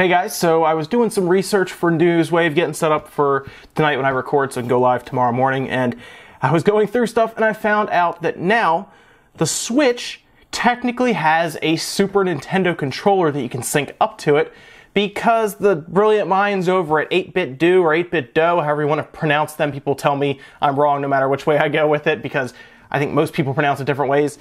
Hey guys, so I was doing some research for Newswave, getting set up for tonight when I record so I can go live tomorrow morning, and I was going through stuff and I found out that now the Switch technically has a Super Nintendo controller that you can sync up to it because the brilliant minds over at 8BitDo or 8BitDo, however you want to pronounce them, people tell me I'm wrong no matter which way I go with it because I think most people pronounce it different ways.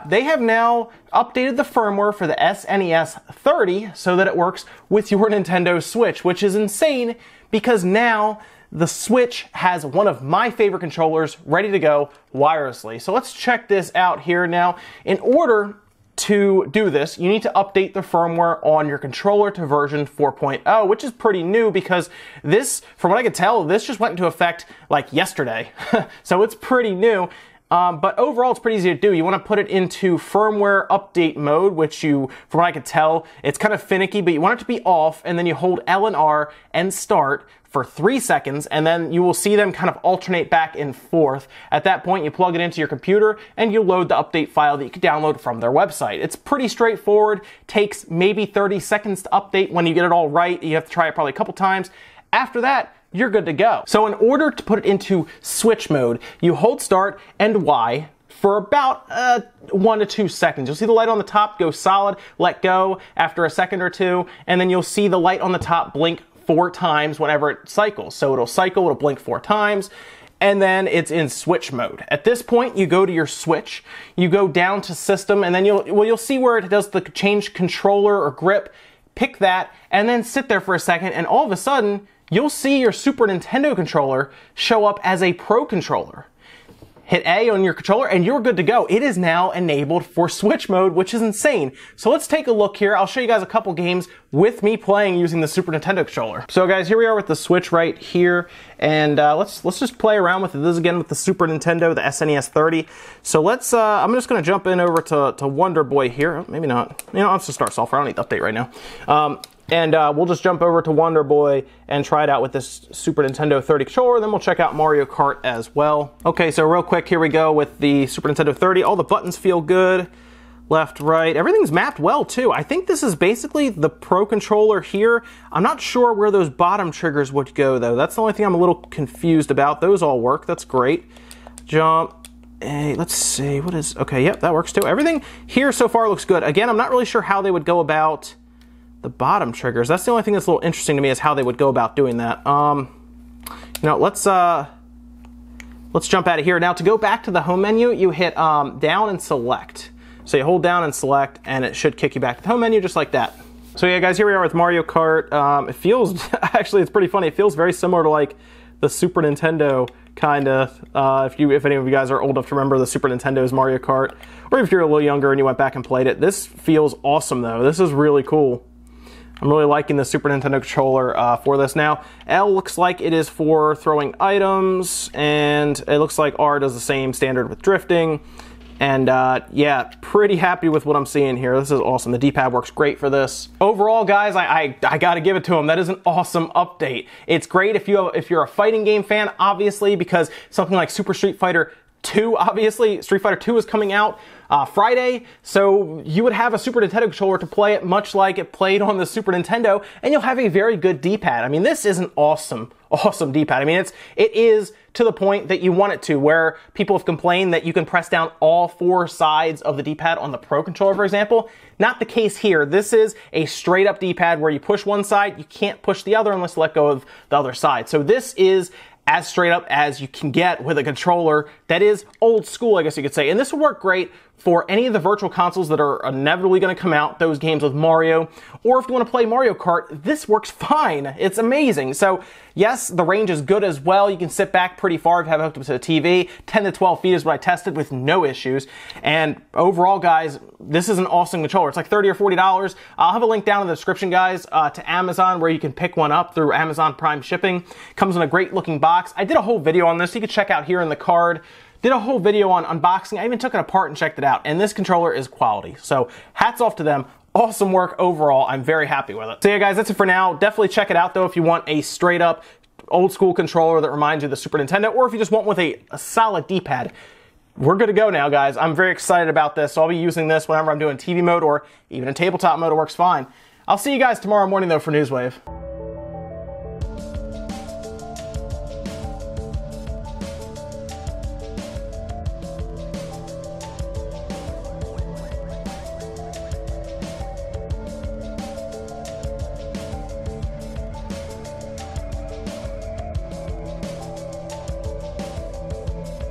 They have now updated the firmware for the SNES 30 so that it works with your Nintendo Switch, which is insane because now the Switch has one of my favorite controllers ready to go wirelessly. So let's check this out here now. In order to do this, you need to update the firmware on your controller to version 4.0, which is pretty new because this, from what I could tell, this just went into effect like yesterday. So it's pretty new. But overall, it's pretty easy to do. You want to put it into firmware update mode, which you, from what I could tell, it's kind of finicky, but you want it to be off, and then you hold L and R and start for 3 seconds, and then you will see them kind of alternate back and forth. At that point, you plug it into your computer, and you load the update file that you can download from their website. It's pretty straightforward, takes maybe 30 seconds to update when you get it all right. You have to try it probably a couple times. After that, you're good to go. So in order to put it into Switch mode, you hold start and Y for about 1 to 2 seconds. You'll see the light on the top go solid, let go after a second or two, and then you'll see the light on the top blink 4 times whenever it cycles. So it'll cycle, it'll blink 4 times, and then it's in Switch mode. At this point, you go to your Switch, you go down to System, and then you'll see where it does the change controller or grip, pick that, and then sit there for a second, and all of a sudden, you'll see your Super Nintendo controller show up as a Pro controller. Hit A on your controller and you're good to go. It is now enabled for Switch mode, which is insane. So let's take a look here. I'll show you guys a couple games with me playing using the Super Nintendo controller. So guys, here we are with the Switch right here, and let's just play around with it. This is again with the Super Nintendo, the SNES 30. So let's, I'm just gonna jump in over to Wonder Boy here. Maybe not. You know, I'll just start software. I don't need to update right now. And we'll just jump over to Wonder Boy and try it out with this Super Nintendo 30 controller, then we'll check out Mario Kart as well. Okay, so real quick, here we go with the Super Nintendo 30. All the buttons feel good, left, right. Everything's mapped well, too. I think this is basically the Pro controller here. I'm not sure where those bottom triggers would go, though. That's the only thing I'm a little confused about. Those all work. That's great. Jump. Hey, let's see. What is... Okay, yep, that works, too. Everything here so far looks good. Again, I'm not really sure how they would go about the bottom triggers. That's the only thing that's a little interesting to me is how they would go about doing that. You know, let's jump out of here. Now to go back to the home menu, you hit down and select. So you hold down and select and it should kick you back to the home menu just like that. So yeah guys, here we are with Mario Kart. It feels, actually it's pretty funny, it feels very similar to like the Super Nintendo kind of, if any of you guys are old enough to remember the Super Nintendo's Mario Kart, or if you're a little younger and you went back and played it. This feels awesome though. This is really cool. I'm really liking the Super Nintendo controller for this. Now, L looks like it is for throwing items, and it looks like R does the same standard with drifting. And yeah, pretty happy with what I'm seeing here. This is awesome. The D-pad works great for this. Overall, guys, I gotta give it to them. That is an awesome update. It's great if you're a fighting game fan, obviously, because something like Super Street Fighter 2, obviously, Street Fighter 2 is coming out Friday, so you would have a Super Nintendo controller to play it much like it played on the Super Nintendo, and you'll have a very good D-pad. I mean, this is an awesome D-pad. I mean, it is to the point that you want it to, where people have complained that you can press down all 4 sides of the D-pad on the Pro controller, for example. Not the case here. This is a straight up D-pad where you push one side, you can't push the other unless you let go of the other side. So this is as straight up as you can get with a controller that is old school, I guess you could say. And this will work great for any of the virtual consoles that are inevitably going to come out, those games with Mario, or if you want to play Mario Kart, this works fine. It's amazing. So yes, the range is good as well. You can sit back pretty far if you have it hooked up to the TV. 10 to 12 feet is what I tested with no issues. And overall, guys, this is an awesome controller. It's like $30 or $40. I'll have a link down in the description, guys, to Amazon where you can pick one up through Amazon Prime shipping. Comes in a great looking box. I did a whole video on this. You can check out here in the card. Did a whole video on unboxing. I even took it apart and checked it out. And this controller is quality. So hats off to them. Awesome work overall. I'm very happy with it. So yeah, guys, that's it for now. Definitely check it out, though, if you want a straight up old school controller that reminds you of the Super Nintendo, or if you just want with a solid D-pad. We're good to go now, guys. I'm very excited about this. So I'll be using this whenever I'm doing TV mode, or even in tabletop mode. It works fine. I'll see you guys tomorrow morning though for Newswave.